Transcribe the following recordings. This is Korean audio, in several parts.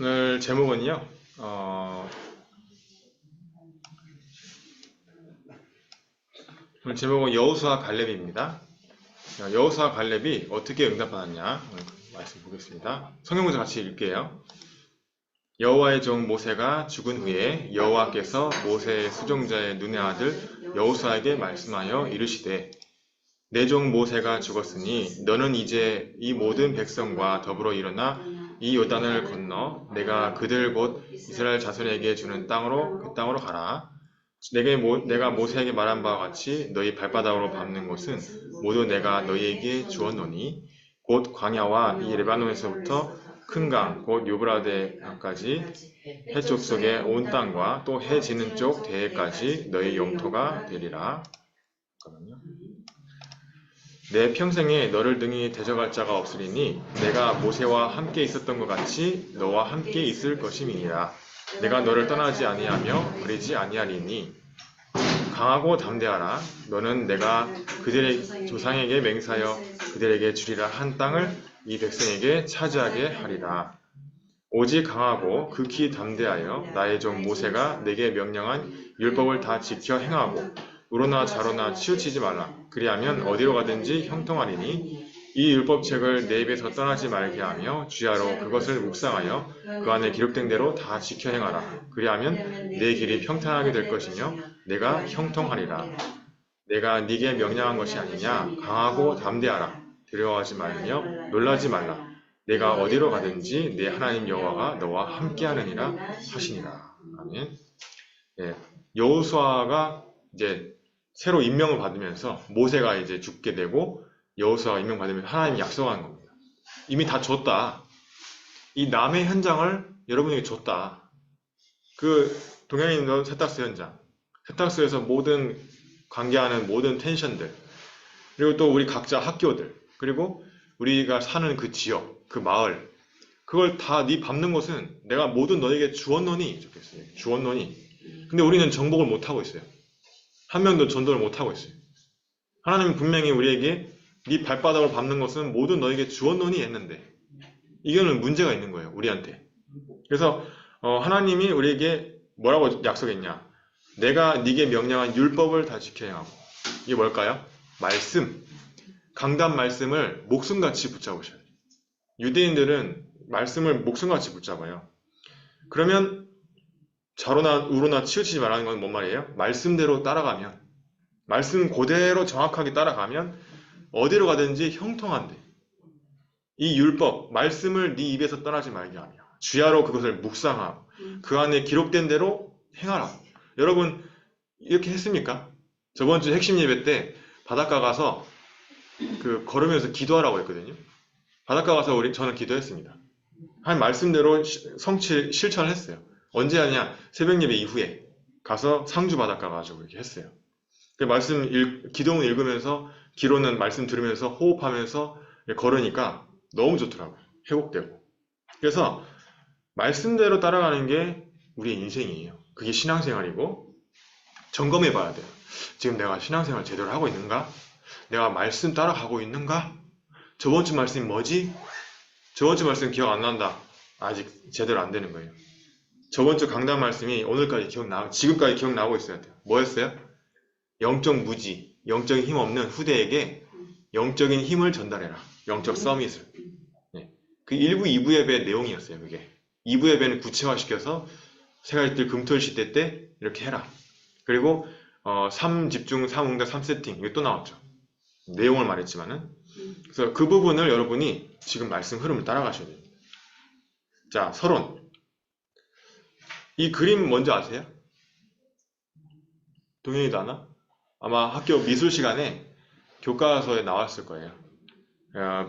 오늘 제목은요, 오늘 제목은 여호수아 갈렙입니다. 여호수아 갈렙이 어떻게 응답받았냐, 오늘 말씀 보겠습니다. 성경 문제 같이 읽게요. 여호와의 종 모세가 죽은 후에 여호와께서 모세의 수종자의 눈의 아들 여호수아에게 말씀하여 이르시되, 내 종 모세가 죽었으니 너는 이제 이 모든 백성과 더불어 일어나 이 요단을 건너 내가 그들 곧 이스라엘 자손에게 주는 땅으로 그 땅으로 가라. 내가 모세에게 말한 바와 같이 너희 발바닥으로 밟는 곳은 모두 내가 너희에게 주었노니 곧 광야와 이 레바논에서부터 큰 강 곧 유브라데까지 해쪽 속의 온 땅과 또 해 지는 쪽 대해까지 너희 영토가 되리라. 잠깐만요. 내 평생에 너를 등이 대적할 자가 없으리니 내가 모세와 함께 있었던 것 같이 너와 함께 있을 것임이니라. 내가 너를 떠나지 아니하며 버리지 아니하리니 강하고 담대하라. 너는 내가 그들의 조상에게 맹세하여 그들에게 주리라 한 땅을 이 백성에게 차지하게 하리라. 오직 강하고 극히 담대하여 나의 종 모세가 내게 명령한 율법을 다 지켜 행하고 우로나 좌로나 치우치지 말라. 그리하면 어디로 가든지 형통하리니 이 율법책을 내 입에서 떠나지 말게 하며 주야로 그것을 묵상하여 그 안에 기록된 대로 다 지켜 행하라. 그리하면 내 길이 평탄하게 될 것이며 내가 형통하리라. 내가 네게 명령한 것이 아니냐. 강하고 담대하라. 두려워하지 말며 놀라지 말라. 내가 어디로 가든지 내 하나님 여호와가 너와 함께하느니라 하시니라. 아멘. 예, 여호수아가 이제 새로 임명을 받으면서 모세가 이제 죽게 되고 여호수아가 임명받으면 하나님이 약속하는 겁니다. 이미 다 줬다. 이 남의 현장을 여러분에게 줬다. 그 동양인도 세탁소 현장, 세탁소에서 모든 관계하는 모든 텐션들, 그리고 또 우리 각자 학교들, 그리고 우리가 사는 그 지역, 그 마을, 그걸 다 네 밟는 것은 내가 모든 너에게 주었노니 좋겠어요. 주었노니. 근데 우리는 정복을 못하고 있어요. 한 명도 전도를 못하고 있어요. 하나님은 분명히 우리에게 네 발바닥을 밟는 것은 모두 너에게 주었노니 했는데 이거는 문제가 있는 거예요. 우리한테. 그래서 하나님이 우리에게 뭐라고 약속했냐. 내가 네게 명령한 율법을 다 지켜 행하고. 이게 뭘까요? 말씀. 강단 말씀을 목숨같이 붙잡으셔야 돼요. 유대인들은 말씀을 목숨같이 붙잡아요. 그러면 좌로나 우로나 치우치지 말라는 건 뭔 말이에요? 말씀대로 따라가면, 말씀 그대로 정확하게 따라가면 어디로 가든지 형통한데, 이 율법, 말씀을 네 입에서 떠나지 말게 하며 주야로 그것을 묵상하고 그 안에 기록된 대로 행하라. 여러분 이렇게 했습니까? 저번 주 핵심 예배 때 바닷가 가서 걸으면서 기도하라고 했거든요. 바닷가 가서 저는 기도했습니다. 한 말씀대로 실천을 했어요. 언제 하냐? 새벽 예배 이후에 가서 상주 바닷가 가지고 이렇게 했어요. 그 기도문 읽으면서 기로는 말씀 들으면서 호흡하면서 걸으니까 너무 좋더라고요. 회복되고. 그래서 말씀대로 따라가는 게 우리의 인생이에요. 그게 신앙생활이고 점검해 봐야 돼요. 지금 내가 신앙생활 제대로 하고 있는가? 내가 말씀 따라가고 있는가? 저번 주 말씀이 뭐지? 저번 주 말씀 기억 안 난다. 아직 제대로 안 되는 거예요. 저번 주 강단 말씀이 지금까지 기억나고 있어야 돼요. 뭐였어요? 영적 무지, 영적인 힘 없는 후대에게 영적인 힘을 전달해라. 영적 서밋을. 네. 그 1부, 2부 예배의 내용이었어요. 그게. 2부 예배는 구체화시켜서 새가지들 금토일 시대 때 이렇게 해라. 그리고 3집중, 3응답, 3세팅 이게 또 나왔죠. 내용을 말했지만은. 그래서 그 부분을 여러분이 지금 말씀 흐름을 따라가셔야 됩니다. 자, 서론. 이 그림 뭔지 아세요? 동현이도 아나? 아마 학교 미술 시간에 교과서에 나왔을 거예요.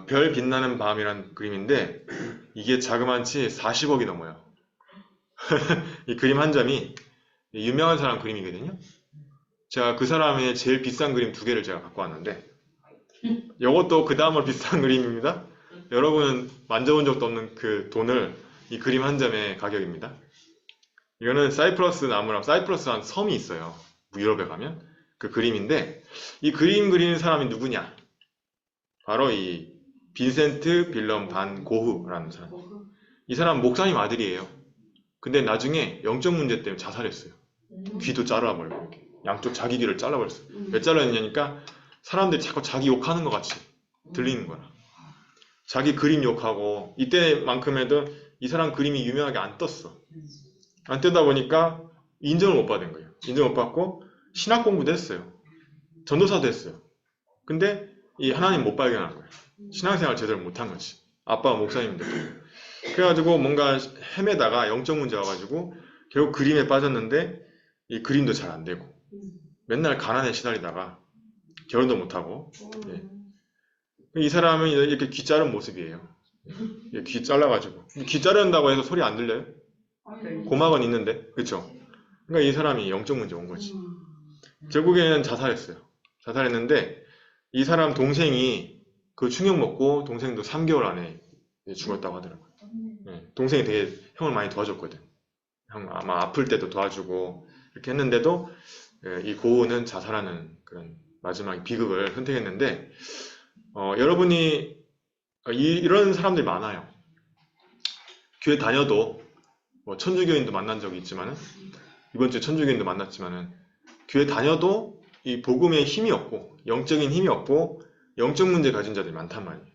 별 빛나는 밤이란 그림인데 이게 자그만치 40억이 넘어요. 이 그림 한 점이 유명한 사람 그림이거든요. 제가 그 사람의 제일 비싼 그림 2개를 제가 갖고 왔는데 이것도 그 다음으로 비싼 그림입니다. 여러분은 만져본 적도 없는 그 돈을 이 그림 한 점의 가격입니다. 이거는 사이프러스한 섬이 있어요. 유럽에 가면 그 그림인데 이 그림 그리는 사람이 누구냐? 바로 이 빈센트 빌럼 반 고흐라는 사람. 이 사람 목사님 아들이에요. 근데 나중에 영적 문제 때문에 자살했어요. 귀도 잘라버리고 이렇게. 양쪽 자기 귀를 잘라버렸어요. 왜 잘랐냐니까 사람들이 자꾸 자기 욕하는 것 같이 들리는 거라. 자기 그림 욕하고 이때만큼에도 이 사람 그림이 유명하게 안 떴어. 안 뜨다 보니까 인정을 못 받은 거예요. 인정 못 받고 신학 공부도 했어요. 전도사도 했어요. 근데 이 하나님 못 발견한 거예요. 신앙생활 제대로 못한 거지. 아빠가 목사님인데. 그래가지고 뭔가 헤매다가 영적 문제 와가지고 결국 그림에 빠졌는데 이 그림도 잘 안 되고 맨날 가난에 시달리다가 결혼도 못하고 예. 이 사람은 이렇게 귀 자른 모습이에요. 예, 귀 잘라가지고 귀 자른다고 해서 소리 안 들려요? 고막은 있는데 그쵸? 그러니까 이 사람이 영적 문제 온 거지. 결국에는 자살했어요. 자살했는데 이 사람 동생이 그 충격 먹고 동생도 3개월 안에 죽었다고 하더라고요. 예, 동생이 되게 형을 많이 도와줬거든. 형 아마 아플 때도 도와주고 이렇게 했는데도 예, 이 고은은 자살하는 그런 마지막 비극을 선택했는데 여러분이 이런 사람들이 많아요. 교회 다녀도 뭐 천주교인도 만난 적이 있지만은 이번 주에 천주교인도 만났지만은 교회 다녀도 이 복음의 힘이 없고 영적인 힘이 없고 영적 문제 가진 자들이 많단 말이에요.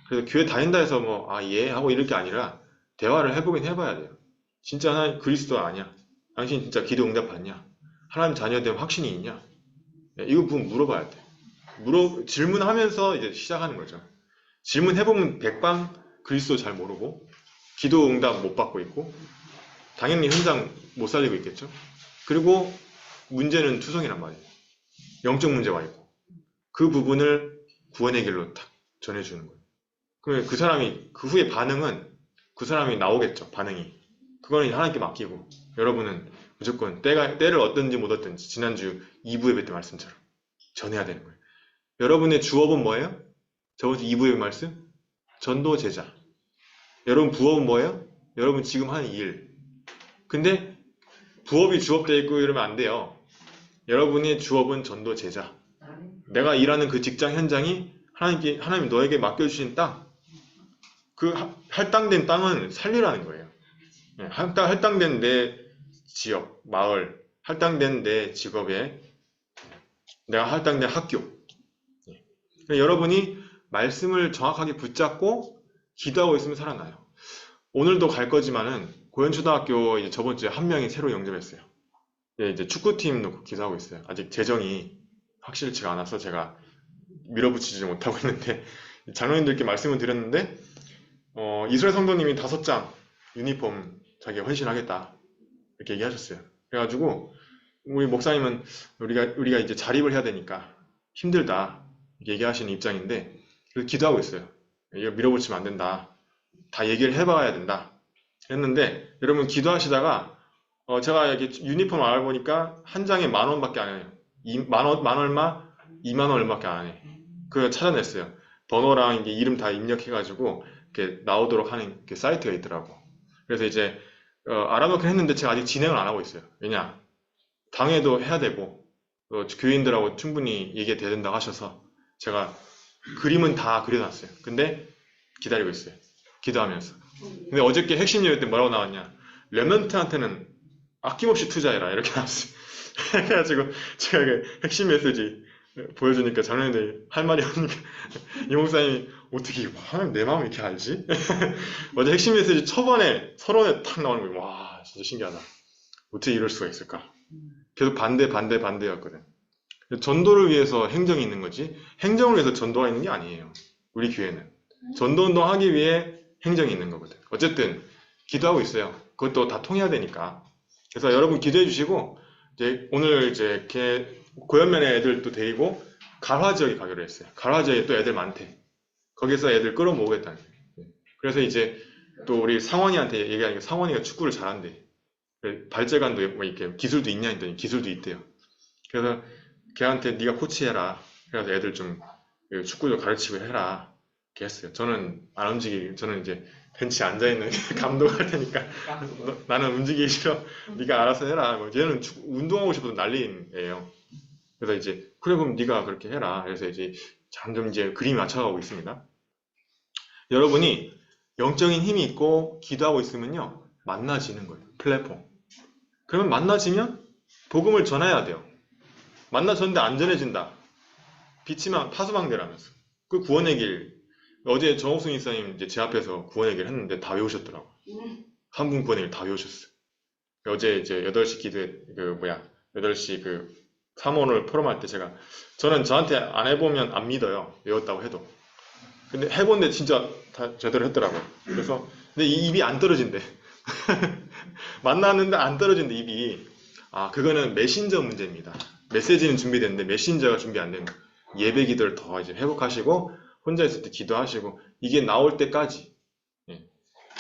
그래서 교회 다닌다 해서 뭐 예 하고 이럴 게 아니라 대화를 해보긴 해봐야 돼요. 진짜 하나님 그리스도 아니야? 당신 진짜 기도 응답 받냐? 하나님 자녀에 대한 확신이 있냐? 네, 이거 물어봐야 돼. 질문하면서 이제 시작하는 거죠. 질문해보면 백방 그리스도 잘 모르고 기도 응답 못 받고 있고 당연히 현장 못 살리고 있겠죠. 그리고 문제는 투성이란 말이에요. 영적 문제가 있고 그 부분을 구원의 길로 딱 전해주는 거예요. 그러면 그 사람이 그 후에 반응은 그 사람이 나오겠죠. 반응이. 그거는 하나님께 맡기고 여러분은 무조건 때를 얻든지 못 얻든지 지난주 2부 예배 때 말씀처럼 전해야 되는 거예요. 여러분의 주업은 뭐예요? 저번 주 2부 예배 말씀? 전도 제자. 여러분 부업은 뭐예요? 여러분 지금 하는 일. 근데 부업이 주업되어 있고 이러면 안 돼요. 여러분의 주업은 전도 제자. 내가 일하는 그 직장 현장이 하나님 너에게 맡겨주신 땅. 그 할당된 땅은 살리라는 거예요. 할당된 내 지역, 마을, 할당된 내 직업에 내가 할당된 학교. 여러분이 말씀을 정확하게 붙잡고 기도하고 있으면 살아나요. 오늘도 갈 거지만은 고현초등학교 이제 저번 주에 한 명이 새로 영접했어요. 예, 이제 축구팀 놓고 기도하고 있어요. 아직 재정이 확실치가 않아서 제가 밀어붙이지 못하고 있는데 장로님들께 말씀을 드렸는데 이스라엘 성도님이 5장 유니폼 자기가 헌신하겠다 이렇게 얘기하셨어요. 그래가지고 우리 목사님은 우리가 이제 자립을 해야 되니까 힘들다 이렇게 얘기하시는 입장인데 그래서 기도하고 있어요. 이거 밀어붙이면 안 된다. 다 얘기를 해봐야 된다. 했는데 여러분 기도하시다가 제가 이렇게 유니폼 알아보니까 한 장에 10,000원밖에 안 해요. 만 얼마? 20,000원 얼마밖에 안 해. 그걸 찾아냈어요. 번호랑 이게 이름 다 입력해가지고 이렇게 나오도록 하는 이렇게 사이트가 있더라고. 그래서 이제 알아놓긴 했는데 제가 아직 진행을 안 하고 있어요. 왜냐? 당회도 해야 되고 교인들하고 충분히 얘기가 돼야 된다고 하셔서 제가 그림은 다 그려놨어요. 근데 기다리고 있어요. 기도하면서. 근데 어저께 핵심 예배 때 뭐라고 나왔냐? 렘넌트한테는 아낌없이 투자해라 이렇게 나왔어요. 그래가지고 제가 핵심 메시지 보여주니까 장로님들이 할 말이 없으니까 이 목사님이 어떻게 하나님 내 마음을 이렇게 알지? 어제 핵심 메시지 초반에 서론에 탁 나오는 거예요. 와 진짜 신기하다. 어떻게 이럴 수가 있을까? 계속 반대였거든. 전도를 위해서 행정이 있는 거지 행정을 위해서 전도가 있는 게 아니에요. 우리 교회는 전도운동 하기 위해 행정이 있는 거거든. 어쨌든 기도하고 있어요. 그것도 다 통해야 되니까. 그래서 여러분 기도해 주시고 이제 오늘 이제 고연면에 애들도 데리고 가화 지역에 가기로 했어요. 가화 지역에 또 애들 많대. 거기서 애들 끌어모으겠다는 거예요. 그래서 이제 또 우리 상원이한테 얘기하니까 상원이가 축구를 잘한대. 발재간도 뭐 이렇게 기술도 있냐 했더니 기술도 있대요. 그래서 걔한테 네가 코치해라. 그래서 애들 좀 축구도 가르치고 해라. 이렇게 했어요. 저는 안 움직이고 저는 이제 벤치에 앉아있는 감독할 테니까 나는 움직이기 싫어. 네가 알아서 해라. 뭐 얘는 운동하고 싶어서 난리인 애예요. 그래서 이제 그래 그럼 네가 그렇게 해라. 그래서 이제 점점 이제 그림이 맞춰가고 있습니다. 여러분이 영적인 힘이 있고 기도하고 있으면요. 만나지는 거예요. 플랫폼. 그러면 만나지면 복음을 전해야 돼요. 만나졌는데 안 전해진다. 빛이만 파수망대라면서. 그 구원의 길. 어제 정옥순 이사님 이제 제 앞에서 구원의 길 했는데 다 외우셨더라고. 한 분 구원의 길 다 외우셨어요. 어제 이제 8시 기도회, 8시 그 사모를 포럼할 때 저는 저한테 안 해보면 안 믿어요. 외웠다고 해도. 근데 해본데 진짜 다 제대로 했더라고요. 그래서, 근데 이 입이 안 떨어진대. 만났는데 안 떨어진대, 입이. 아, 그거는 메신저 문제입니다. 메시지는 준비됐는데 메신저가 준비 안 되는 거예요. 예배 기도를 더 이제 회복하시고, 혼자 있을 때 기도하시고, 이게 나올 때까지. 예.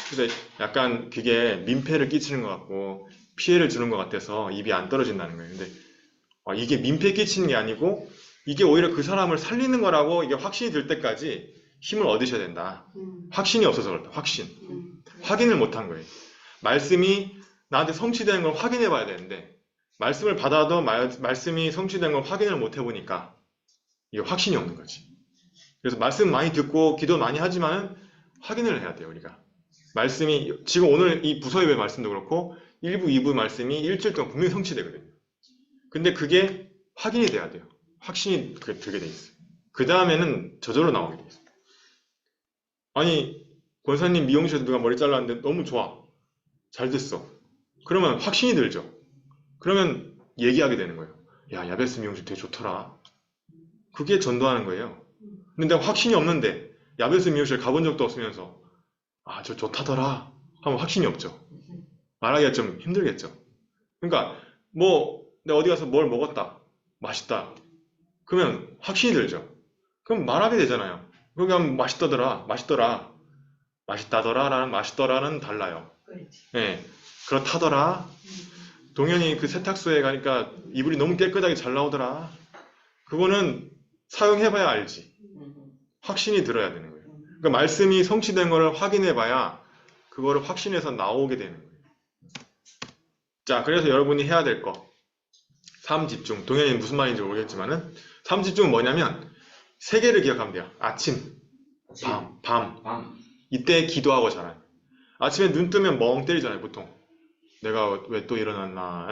그래서 약간 그게 민폐를 끼치는 것 같고, 피해를 주는 것 같아서 입이 안 떨어진다는 거예요. 근데 이게 민폐 끼치는 게 아니고, 이게 오히려 그 사람을 살리는 거라고 이게 확신이 들 때까지 힘을 얻으셔야 된다. 확신이 없어서 그렇다. 확신. 확인을 못한 거예요. 말씀이 나한테 성취되는 걸 확인해 봐야 되는데, 말씀을 받아도 말씀이 성취된 걸 확인을 못 해보니까 이게 확신이 없는 거지. 그래서 말씀 많이 듣고 기도 많이 하지만 확인을 해야 돼요, 우리가. 말씀이, 지금 오늘 이 부서예배 말씀도 그렇고 1부, 2부 말씀이 일주일 동안 분명히 성취되거든요. 근데 그게 확인이 돼야 돼요. 확신이 들게 돼 있어요. 그 다음에는 저절로 나오게 돼 있어요. 아니, 권사님 미용실에서 누가 머리 잘랐는데 너무 좋아. 잘 됐어. 그러면 확신이 들죠. 그러면 얘기하게 되는 거예요. 야, 야베스 미용실 되게 좋더라. 그게 전도하는 거예요. 근데 내가 확신이 없는데 야베스 미용실 가본 적도 없으면서 아, 저 좋다더라 하면 확신이 없죠. 말하기가 좀 힘들겠죠. 그러니까 내가 어디 가서 뭘 먹었다. 맛있다. 그러면 확신이 들죠. 그럼 말하게 되잖아요. 거기 하면 맛있다더라. 맛있더라. 맛있다더라라는 맛있더라는 달라요. 네, 그렇다더라. 동현이 그 세탁소에 가니까 이불이 너무 깨끗하게 잘 나오더라. 그거는 사용해봐야 알지. 확신이 들어야 되는 거예요. 그러니까 말씀이 성취된 거를 확인해봐야 그거를 확신해서 나오게 되는 거예요. 자, 그래서 여러분이 해야 될 거. 삶 집중. 동현이 무슨 말인지 모르겠지만은 삶 집중은 뭐냐면 세 개를 기억하면 돼요. 아침, 밤. 이때 기도하고 자라요. 아침에 눈 뜨면 멍 때리잖아요, 보통. 내가 왜 또 일어났나.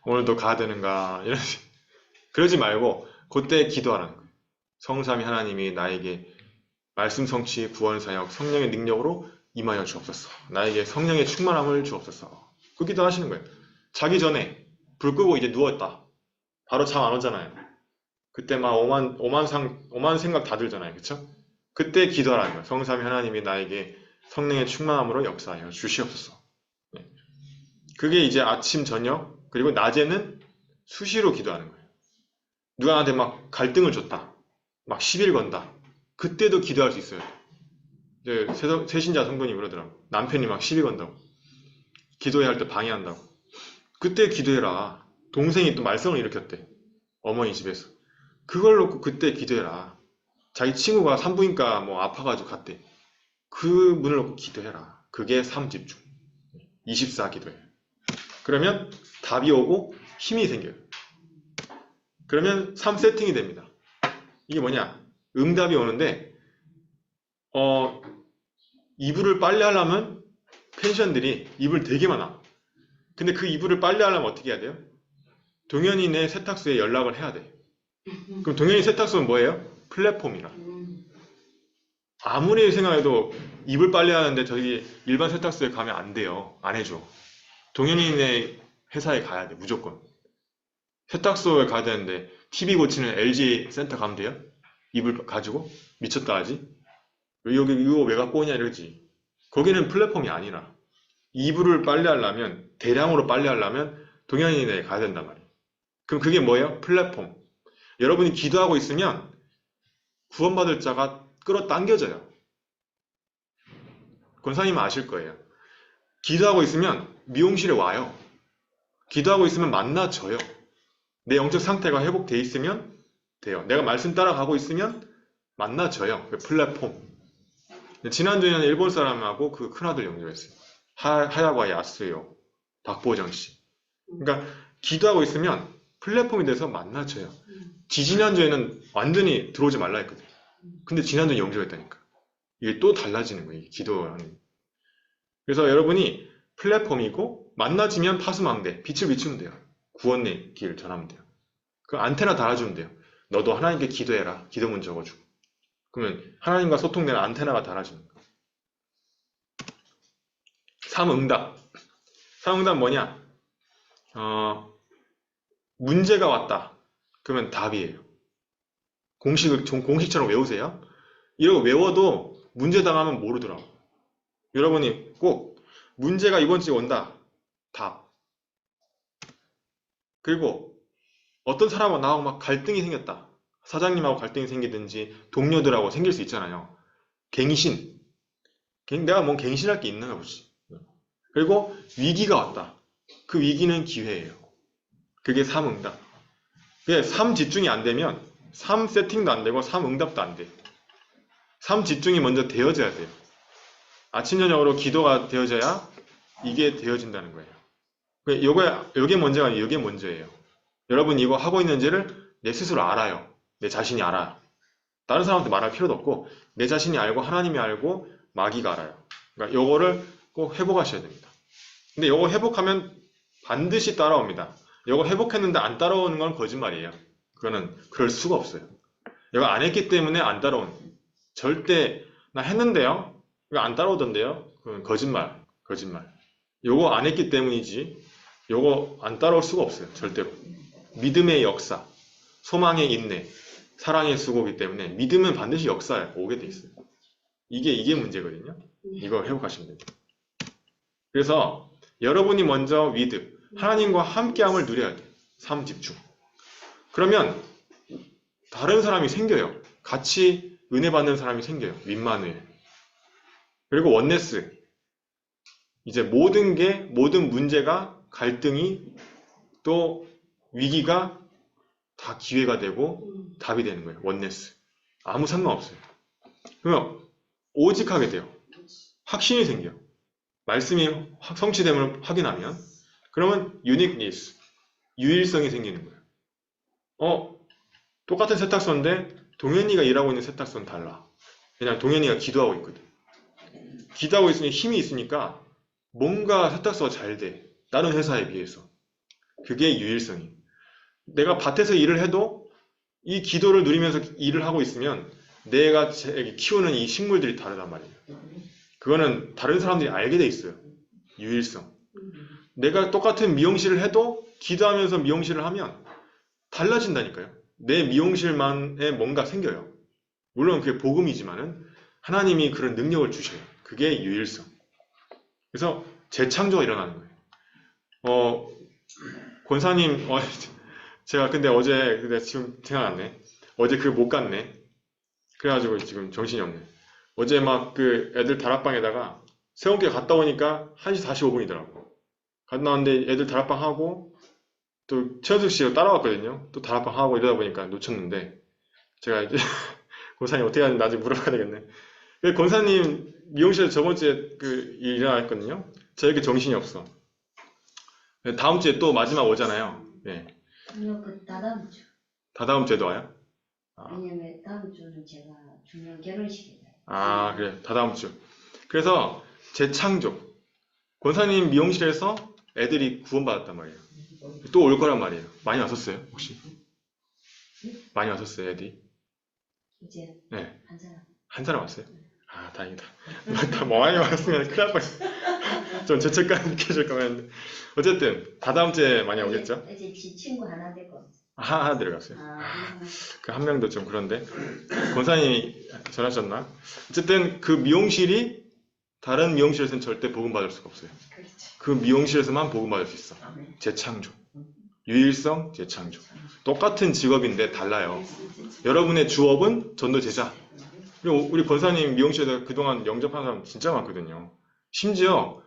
오늘도 가야 되는가. 그러지 말고 그때 기도하라는 거예요. 성삼위 하나님이 나에게 말씀 성취, 구원 사역, 성령의 능력으로 임하여 주옵소서. 나에게 성령의 충만함을 주옵소서. 그 기도하시는 거예요. 자기 전에 불 끄고 이제 누웠다. 바로 잠 안 오잖아요. 그때 막 오만 생각 다 들잖아요. 그쵸? 그때 기도하라는 거예요. 성삼위 하나님이 나에게 성령의 충만함으로 역사하여 주시옵소서. 네. 그게 이제 아침, 저녁, 그리고 낮에는 수시로 기도하는 거예요. 누가 나한테 막 갈등을 줬다. 막 시비를 건다. 그때도 기도할 수 있어요. 이제 세신자 성도님 그러더라고. 남편이 막 시비 건다고. 기도해야 할 때 방해한다고. 그때 기도해라. 동생이 또 말썽을 일으켰대. 어머니 집에서. 그걸 놓고 그때 기도해라. 자기 친구가 산부인과 아파가지고 갔대. 그 문을 놓고 기도해라. 그게 삶 집중. 24 기도해요. 그러면 답이 오고 힘이 생겨요. 그러면 3 세팅이 됩니다. 이게 뭐냐? 응답이 오는데 이불을 빨래하려면 펜션들이 이불 되게 많아. 근데 그 이불을 빨래하려면 어떻게 해야 돼요? 동현이네 세탁소에 연락을 해야 돼. 그럼 동현이 세탁소는 뭐예요? 플랫폼이라. 아무리 생각해도 이불 빨래하는데 저기 일반 세탁소에 가면 안 돼요. 안 해줘. 동현이네 회사에 가야 돼. 무조건. 세탁소에 가야 되는데 TV 고치는 LG 센터 가면 돼요? 이불 가지고? 미쳤다 하지? 여기 이거 왜 갖고 오냐 이러지. 거기는 플랫폼이 아니라 이불을 빨래하려면 대량으로 빨래하려면 동현이네 가야 된단 말이에요. 그럼 그게 뭐예요? 플랫폼. 여러분이 기도하고 있으면 구원받을 자가 끌어당겨져요. 권사님은 아실 거예요. 기도하고 있으면 미용실에 와요. 기도하고 있으면 만나져요. 내 영적 상태가 회복돼 있으면 돼요. 내가 말씀 따라가고 있으면 만나져요. 그 플랫폼. 지난주에는 일본 사람하고 그 큰아들 연결했어요. 하야과 야스요. 박보정 씨. 그러니까 기도하고 있으면 플랫폼이 돼서 만나져요. 지지난주에는 완전히 들어오지 말라 했거든요. 근데 지난주에 연결했다니까. 이게 또 달라지는 거예요. 기도하는. 그래서 여러분이 플랫폼이고 만나지면 파수망대, 빛을 비추면 돼요. 구원의 길 전하면 돼요. 그 안테나 달아주면 돼요. 너도 하나님께 기도해라. 기도문 적어주고. 그러면 하나님과 소통되는 안테나가 달아주는 거예요. 삼응답. 삼응답 뭐냐? 문제가 왔다. 그러면 답이에요. 공식처럼 외우세요. 이러고 외워도 문제 당하면 모르더라고. 여러분이 꼭 문제가 이번 주에 온다. 답. 그리고 어떤 사람하고 나하고 막 갈등이 생겼다. 사장님하고 갈등이 생기든지 동료들하고 생길 수 있잖아요. 갱신. 내가 뭔 갱신할 게 있나 보지. 그리고 위기가 왔다. 그 위기는 기회예요. 그게 삼응답. 그게 삼집중이 안 되면 삼세팅도 안 되고 삼응답도 안 돼. 삼집중이 먼저 되어져야 돼요. 아침 저녁으로 기도가 되어져야 이게 되어진다는 거예요. 요게 문제가 아니에요. 이게 먼저예요. 여러분 이거 하고 있는지를 내 스스로 알아요. 내 자신이 알아요. 다른 사람한테 말할 필요도 없고 내 자신이 알고 하나님이 알고 마귀가 알아요. 그러니까 요거를 꼭 회복하셔야 됩니다. 근데 요거 회복하면 반드시 따라옵니다. 요거 회복했는데 안 따라오는 건 거짓말이에요. 그거는 그럴 수가 없어요. 이거 안 했기 때문에 안 따라오는 거예요. 절대 나 했는데요. 이거 안 따라오던데요. 그건 거짓말. 요거 안 했기 때문이지. 요거 안 따라올 수가 없어요. 절대로. 믿음의 역사, 소망의 인내, 사랑의 수고이기 때문에 믿음은 반드시 역사에 오게 돼 있어요. 이게 문제거든요. 이거 회복하시면 됩니다. 그래서 여러분이 먼저 위드, 하나님과 함께함을 누려야 돼요. 삶 집중. 그러면 다른 사람이 생겨요. 같이 은혜 받는 사람이 생겨요. 윈마누엘. 그리고 원네스. 이제 모든 문제가 갈등이 또 위기가 다 기회가 되고 답이 되는 거예요. 원네스. 아무 상관없어요. 그러면 오직하게 돼요. 확신이 생겨. 말씀이 성취됨을 확인하면 그러면 유니크니스, 유일성이 생기는 거예요. 똑같은 세탁소인데 동현이가 일하고 있는 세탁소는 달라. 그냥 동현이가 기도하고 있거든. 기도하고 있으니 힘이 있으니까 뭔가 세탁소가 잘 돼. 다른 회사에 비해서. 그게 유일성이에요. 내가 밭에서 일을 해도 이 기도를 누리면서 일을 하고 있으면 내가 키우는 이 식물들이 다르단 말이에요. 그거는 다른 사람들이 알게 돼 있어요. 유일성. 내가 똑같은 미용실을 해도 기도하면서 미용실을 하면 달라진다니까요. 내 미용실만에 뭔가 생겨요. 물론 그게 복음이지만은 하나님이 그런 능력을 주셔요. 그게 유일성. 그래서 재창조가 일어나는 거예요. 권사님, 제가 근데 어제 지금 생각났네. 어제 못 갔네. 그래가지고 지금 정신이 없네. 어제 막 그 애들 다락방에다가 세원께 갔다 오니까 1시 45분이더라고. 갔다 왔는데 애들 다락방 하고 또 최현숙 씨가 따라왔거든요. 또 다락방 하고 이러다 보니까 놓쳤는데 제가 이제 권사님 어떻게 하는지 나중에 물어봐야 되겠네. 권사님 미용실에서 저번 주에 일 일어났거든요. 저 이렇게 정신이 없어. 다음 주에 또 마지막 오잖아요. 네. 아니요, 다다음 주. 다다음 주에도 와요? 왜냐면 다음 주는 제가 중요한 결혼식이에요. 그래. 다다음 주. 그래서 재창조. 권사님 미용실에서 애들이 구원받았단 말이에요. 또 올 거란 말이에요. 많이 왔었어요, 혹시? 많이 왔었어요, 애들이? 이제 네. 한 사람. 한 사람 왔어요? 다행이다. 다 많이 왔으면 큰일 날 뻔했어. 좀 죄책감 느껴질 거면. 어쨌든, 다다음 주에 많이 오겠죠? 이제 친구 하나 데리고. 하나 들어갔어요. 그 한 명도 좀 그런데. 권사님이 전하셨나? 어쨌든 그 미용실이 다른 미용실에서는 절대 복음받을 수가 없어요. 그 미용실에서만 복음받을 수 있어. 재창조. 유일성, 재창조. 똑같은 직업인데 달라요. 여러분의 주업은 전도 제자. 그리고 우리 권사님 미용실에서 그동안 영접한 사람 진짜 많거든요. 심지어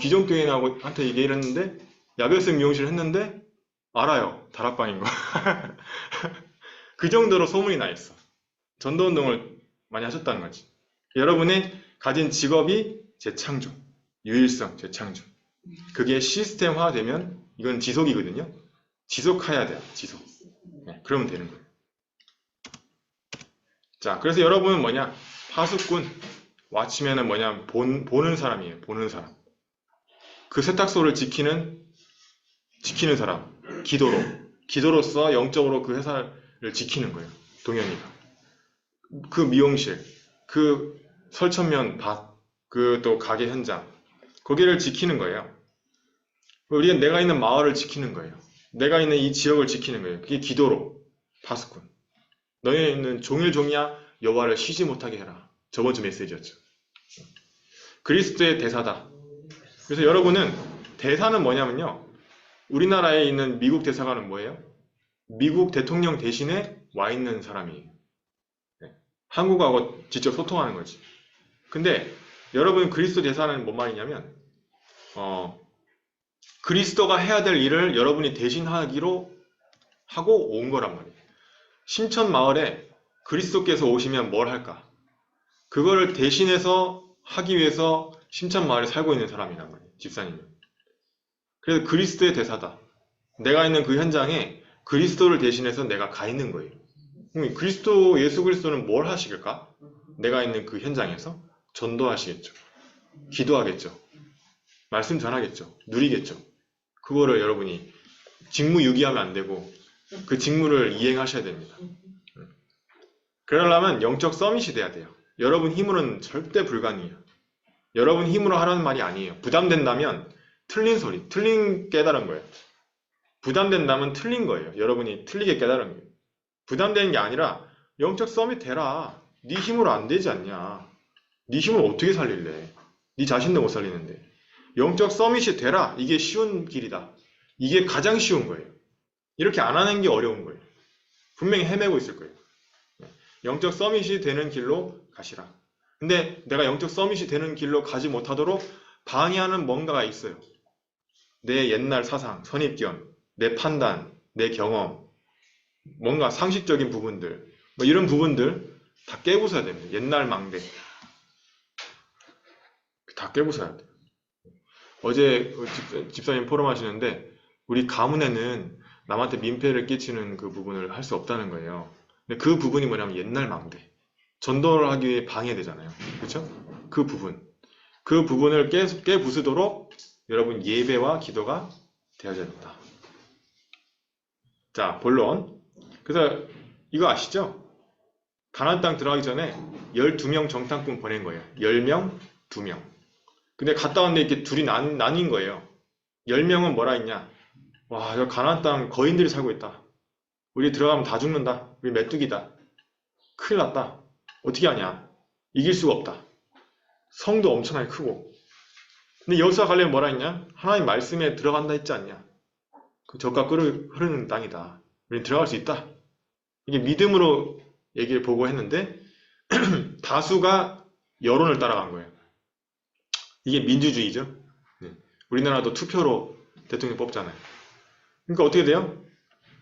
기존교인하고 얘기를 했는데 야베스 미용실 했는데 알아요. 다락방인 거. 그 정도로 소문이 나 있어. 전도운동을 많이 하셨다는 거지. 여러분의 가진 직업이 재창조, 유일성, 재창조. 그게 시스템화되면 이건 지속이거든요. 지속해야 돼요. 지속. 네, 그러면 되는 거예요. 자, 그래서 여러분은 뭐냐? 파수꾼, 왓치맨은 뭐냐면 보는 사람이에요. 보는 사람. 그 세탁소를 지키는 사람. 기도로서 영적으로 그 회사를 지키는 거예요. 동현이가. 그 미용실, 그 설천면 밭, 그 또 가게 현장, 거기를 지키는 거예요. 우리는 내가 있는 마을을 지키는 거예요. 내가 있는 이 지역을 지키는 거예요. 그게 기도로, 파수꾼. 너희는 종일종이야 여호와를 쉬지 못하게 해라. 저번 주 메시지였죠. 그리스도의 대사다. 그래서 여러분은 대사는 뭐냐면요. 우리나라에 있는 미국 대사관은 뭐예요? 미국 대통령 대신에 와 있는 사람이에요. 네. 한국하고 직접 소통하는 거지. 근데 여러분 그리스도 대사는 뭔 말이냐면 그리스도가 해야 될 일을 여러분이 대신하기로 하고 온 거란 말이에요. 심천 마을에 그리스도께서 오시면 뭘 할까? 그거를 대신해서 하기 위해서 심천 마을에 살고 있는 사람이란 말이에요. 집사님은. 그래서 그리스도의 대사다. 내가 있는 그 현장에 그리스도를 대신해서 내가 가 있는 거예요. 그럼 예수 그리스도는 뭘 하시길까? 내가 있는 그 현장에서 전도하시겠죠. 기도하겠죠. 말씀 전하겠죠. 누리겠죠. 그거를 여러분이 직무유기하면 안 되고 그 직무를 이행하셔야 됩니다. 그러려면 영적 서밋이 돼야 돼요. 여러분 힘으로는 절대 불가능해요. 여러분 힘으로 하라는 말이 아니에요. 부담된다면 틀린 소리, 틀린 깨달은 거예요. 부담된다면 틀린 거예요. 여러분이 틀리게 깨달은 거예요. 부담되는 게 아니라 영적 서밋 되라. 네 힘으로 안 되지 않냐. 네 힘으로 어떻게 살릴래. 네 자신도 못 살리는데. 영적 서밋이 되라. 이게 쉬운 길이다. 이게 가장 쉬운 거예요. 이렇게 안 하는 게 어려운 거예요. 분명히 헤매고 있을 거예요. 영적 서밋이 되는 길로 가시라. 근데 내가 영적 서밋이 되는 길로 가지 못하도록 방해하는 뭔가가 있어요. 내 옛날 사상, 선입견, 내 판단, 내 경험, 뭔가 상식적인 부분들, 뭐 이런 부분들 다 깨부숴야 됩니다. 옛날 망대. 다 깨부숴야 돼요. 어제 집사님 포럼 하시는데 우리 가문에는 남한테 민폐를 끼치는 그 부분을 할 수 없다는 거예요. 근데 그 부분이 뭐냐면 옛날 망대. 전도를 하기 위해 방해되잖아요. 그렇죠? 그 부분을 깨부수도록 여러분 예배와 기도가 되어야 된다. 자, 본론. 그래서 이거 아시죠? 가나안 땅 들어가기 전에 12명 정탐꾼 보낸 거예요. 10명, 2명. 근데 갔다 왔는데 이렇게 둘이 나뉜 거예요. 10명은 뭐라 했냐? 와, 저 가나안 땅 거인들이 살고 있다. 우리 들어가면 다 죽는다. 우리 메뚜기다. 큰일 났다. 어떻게 하냐? 이길 수가 없다. 성도 엄청나게 크고. 근데 여호수아 갈렙은 뭐라 했냐? 하나님 말씀에 들어간다 했지 않냐? 그 젖과 꿀을 흐르는 땅이다. 우리 들어갈 수 있다. 이게 믿음으로 얘기를 보고 했는데 다수가 여론을 따라간 거예요. 이게 민주주의죠. 우리나라도 투표로 대통령 뽑잖아요. 그러니까 어떻게 돼요?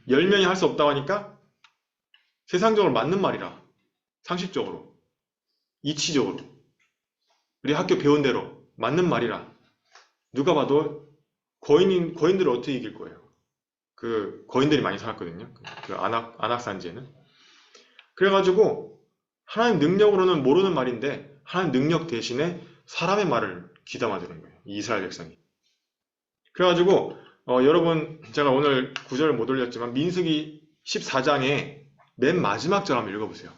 10명이 할 수 없다고 하니까 세상적으로 맞는 말이라. 상식적으로. 이치적으로. 우리 학교 배운 대로 맞는 말이라. 누가 봐도 거인들을 어떻게 이길 거예요? 그 거인들이 많이 살았거든요. 그 안악산지에는. 그래가지고 하나님 능력으로는 모르는 말인데 하나님 능력 대신에 사람의 말을 귀담아 들은 거예요. 이스라엘 백성이. 그래가지고 여러분 제가 오늘 구절을 못 올렸지만 민수기 14장에 맨 마지막 절 한번 읽어보세요.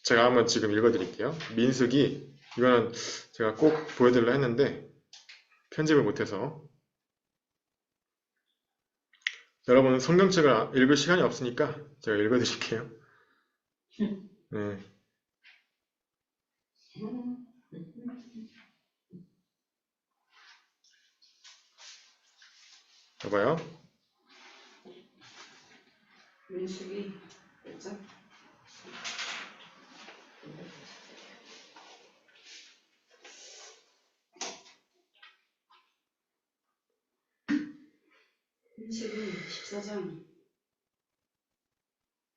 제가 한번 지금 읽어드릴게요. 민수기 이거는 제가 꼭 보여드리려 했는데 편집을 못해서 여러분 성경책을 읽을 시간이 없으니까 제가 읽어드릴게요. 네. 봐봐요. 민수기 몇 장? 민수기 14장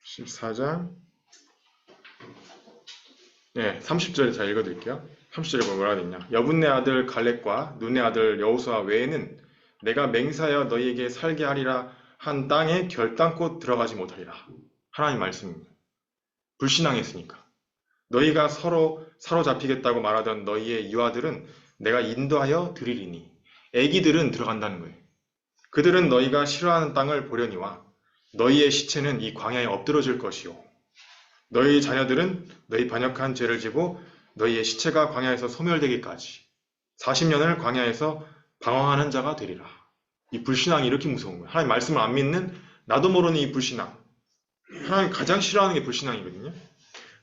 14장 네, 30절 잘 읽어드릴게요. 30절에 보면 뭐라 되냐? 여분네 아들 갈렙과 눈의 아들 여호수아 외에는 내가 맹세하여 너희에게 살게 하리라 한 땅에 결단코 들어가지 못하리라. 하나님 말씀입니다. 불신앙했으니까. 너희가 서로 사로잡히겠다고 말하던 너희의 유아들은 내가 인도하여 드리리니. 애기들은 들어간다는 거예요. 그들은 너희가 싫어하는 땅을 보려니와 너희의 시체는 이 광야에 엎드러질 것이요. 너희 자녀들은 너희 반역한 죄를 지고 너희의 시체가 광야에서 소멸되기까지 40년을 광야에서 방황하는 자가 되리라. 이 불신앙이 이렇게 무서운 거예요. 하나님 말씀을 안 믿는 나도 모르는 이 불신앙. 하나님 가장 싫어하는 게 불신앙이거든요.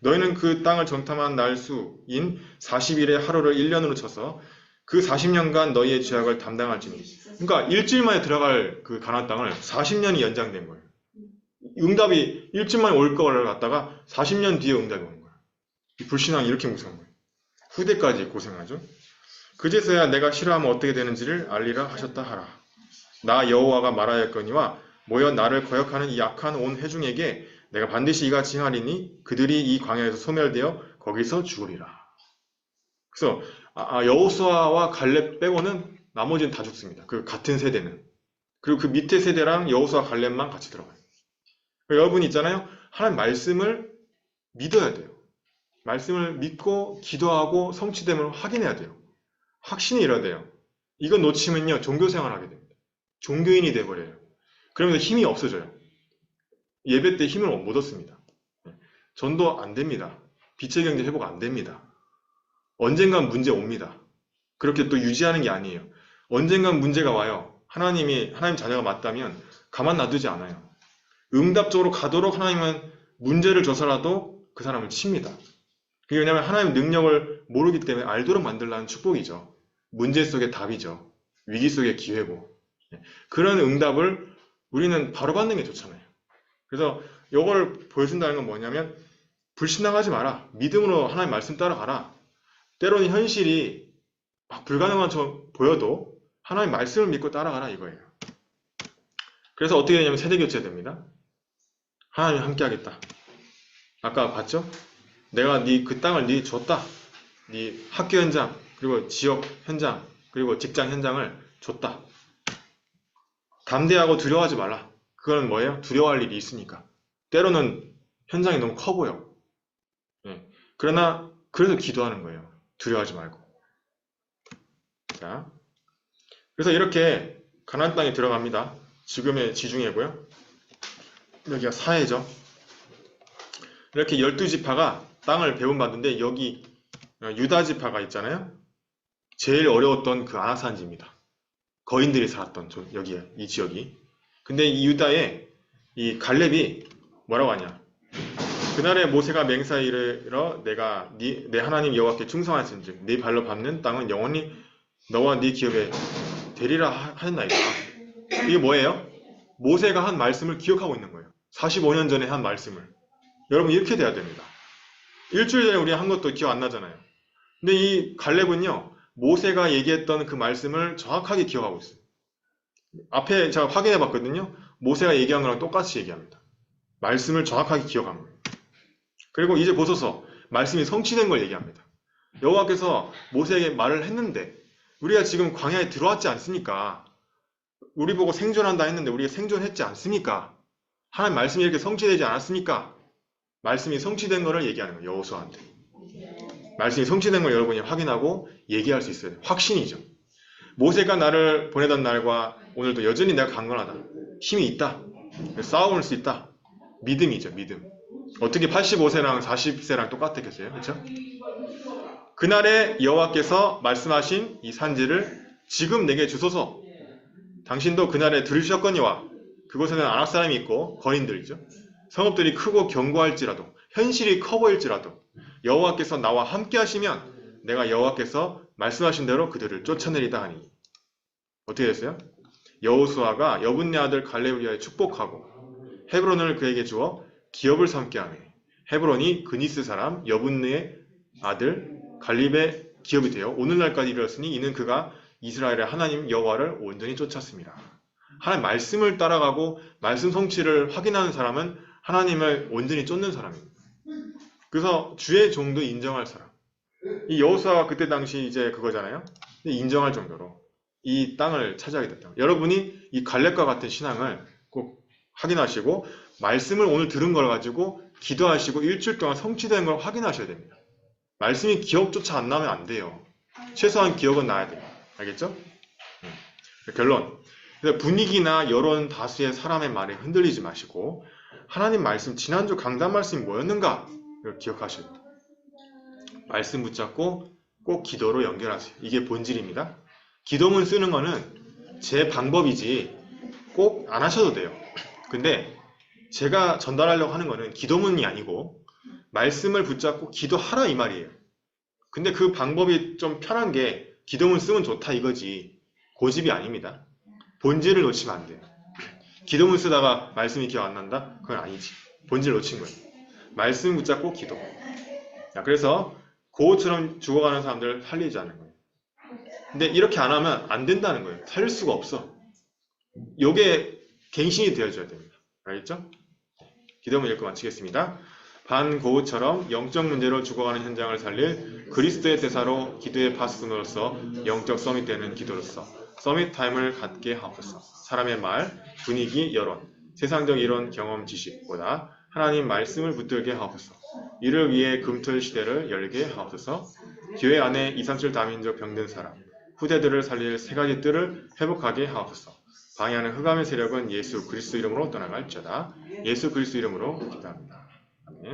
너희는 그 땅을 정탐한 날수인 40일의 하루를 1년으로 쳐서 그 40년간 너희의 죄악을 담당할지니. 그러니까 일주일 만에 들어갈 그 가나안 땅을 40년이 연장된 거예요. 응답이 일주일 만에 올 거를 갖다가 40년 뒤에 응답이 오는 거예요. 이 불신앙이 이렇게 무서운 거예요. 후대까지 고생하죠. 그제서야 내가 싫어하면 어떻게 되는지를 알리라 하셨다 하라. 나 여호와가 말하였거니와 모여 나를 거역하는 이 악한 온 회중에게 내가 반드시 이같이 행하리니 그들이 이 광야에서 소멸되어 거기서 죽으리라. 그래서 여호수아와 갈렙 빼고는 나머지는 다 죽습니다. 그 같은 세대는. 그리고 그 밑에 세대랑 여호수아 갈렙만 같이 들어가요. 여러분 있잖아요. 하나님 말씀을 믿어야 돼요. 말씀을 믿고 기도하고 성취됨을 확인해야 돼요. 확신이 일어야 돼요. 이건 놓치면요. 종교생활 하게 됩니다. 종교인이 돼버려요. 그러면서 힘이 없어져요. 예배 때 힘을 못 얻습니다. 전도 안 됩니다. 빛의 경제 회복 안 됩니다. 언젠간 문제 옵니다. 그렇게 또 유지하는 게 아니에요. 언젠간 문제가 와요. 하나님 자녀가 맞다면 가만 놔두지 않아요. 응답적으로 가도록 하나님은 문제를 줘서라도 그 사람을 칩니다. 그게 왜냐하면 하나님의 능력을 모르기 때문에 알도록 만들라는 축복이죠. 문제 속의 답이죠. 위기 속의 기회고. 그런 응답을 우리는 바로 받는 게 좋잖아요. 그래서 이걸 보여준다는 건 뭐냐면 불신앙하지 마라. 믿음으로 하나님 말씀 따라가라. 때로는 현실이 막 불가능한 척 보여도 하나님 말씀을 믿고 따라가라 이거예요. 그래서 어떻게 되냐면 세대교체가 됩니다. 하나님 함께 하겠다. 아까 봤죠? 내가 그 땅을 네 줬다. 네 학교 현장, 그리고 지역 현장, 그리고 직장 현장을 줬다. 담대하고 두려워하지 말라. 그건 뭐예요? 두려워할 일이 있으니까. 때로는 현장이 너무 커 보여. 그러나 그래서 기도하는 거예요. 두려워하지 말고. 자, 그래서 이렇게 가나안 땅에 들어갑니다. 지금의 지중해고요. 여기가 사해죠. 이렇게 12지파가 땅을 배분받는데 여기 유다지파가 있잖아요. 제일 어려웠던 그 아나산지입니다. 거인들이 살았던 여기에 이 지역이. 근데 이 유다에 이 갈렙이 뭐라고 하냐? 그날에 모세가 맹세하여 이르러 내가 내 하나님 여호와께 충성하였은즉 네 발로 밟는 땅은 영원히 너와 네 기업에 되리라 하였나이다. 이게 뭐예요? 모세가 한 말씀을 기억하고 있는 거예요. 45년 전에 한 말씀을. 여러분 이렇게 돼야 됩니다. 일주일 전에 우리 한 것도 기억 안 나잖아요. 근데 이 갈렙은요. 모세가 얘기했던 그 말씀을 정확하게 기억하고 있어요. 앞에 제가 확인해 봤거든요. 모세가 얘기한 거랑 똑같이 얘기합니다. 말씀을 정확하게 기억한 거예요. 그리고 이제 보소서 말씀이 성취된 걸 얘기합니다. 여호와께서 모세에게 말을 했는데 우리가 지금 광야에 들어왔지 않습니까? 우리 보고 생존한다 했는데 우리가 생존했지 않습니까? 하나님 말씀이 이렇게 성취되지 않았습니까? 말씀이 성취된 거를 얘기하는 거예요. 여호수아한테. 말씀이 성취된 걸 여러분이 확인하고 얘기할 수 있어요. 확신이죠. 모세가 나를 보내던 날과 오늘도 여전히 내가 강건하다. 힘이 있다. 싸울 수 있다. 믿음이죠. 믿음. 어떻게 85세랑 40세랑 똑같았겠어요? 그렇죠? 그날에 여호와께서 말씀하신 이 산지를 지금 내게 주소서. 당신도 그날에 들으셨거니와 그곳에는 아낙 사람이 있고 거인들이죠. 성읍들이 크고 견고할지라도 현실이 커 보일지라도 여호와께서 나와 함께 하시면 내가 여호와께서 말씀하신 대로 그들을 쫓아내리다 하니. 어떻게 됐어요? 여호수아가 여분네 아들 갈렙을 위하여 축복하고 헤브론을 그에게 주어 기업을 삼게 하며 헤브론이 그니스 사람 여분네의 아들 갈렙의 기업이 되어 오늘날까지 이르렀으니 이는 그가 이스라엘의 하나님 여호와를 온전히 쫓았습니다. 하나님 말씀을 따라가고 말씀 성취를 확인하는 사람은 하나님을 온전히 쫓는 사람입니다. 그래서 주의 종도 인정할 사람. 이 여호수아가 그때 당시 이제 그거잖아요. 인정할 정도로 이 땅을 차지하게 됐다. 여러분이 이 갈렙과 같은 신앙을 꼭 확인하시고 말씀을 오늘 들은 걸 가지고 기도하시고 일주일 동안 성취된 걸 확인하셔야 됩니다. 말씀이 기억조차 안 나면 안 돼요. 최소한 기억은 나야 돼요. 알겠죠? 결론. 그래서 분위기나 여론 다수의 사람의 말에 흔들리지 마시고 하나님 말씀, 지난주 강단 말씀이 뭐였는가? 이걸 기억하셔야 돼요. 말씀 붙잡고 꼭 기도로 연결하세요. 이게 본질입니다. 기도문 쓰는 거는 제 방법이지 꼭 안 하셔도 돼요. 근데 제가 전달하려고 하는 거는 기도문이 아니고 말씀을 붙잡고 기도하라 이 말이에요. 근데 그 방법이 좀 편한 게 기도문 쓰면 좋다 이거지 고집이 아닙니다. 본질을 놓치면 안 돼요. 기도문 쓰다가 말씀이 기억 안 난다? 그건 아니지. 본질 놓친 거예요. 말씀 붙잡고 기도. 자, 그래서 고우처럼 죽어가는 사람들을 살리자는 거예요. 근데 이렇게 안 하면 안 된다는 거예요. 살릴 수가 없어. 요게 갱신이 되어줘야 됩니다. 알겠죠? 기도문 읽고 마치겠습니다. 반고우처럼 영적 문제로 죽어가는 현장을 살릴 그리스도의 대사로 기도의 파수꾼으로서 영적 서밋 되는 기도로서 서밋 타임을 갖게 하옵소서. 사람의 말, 분위기, 여론, 세상적 이론, 경험, 지식보다 하나님 말씀을 붙들게 하옵소서. 이를 위해 금토일 시대를 열게 하옵소서. 교회 안에 2, 3, 7 다민족 병든 사람, 후대들을 살릴 세 가지 뜰을 회복하게 하옵소서. 방해하는 흑암의 세력은 예수 그리스도 이름으로 떠나갈지어다. 예수 그리스도 이름으로 기도합니다.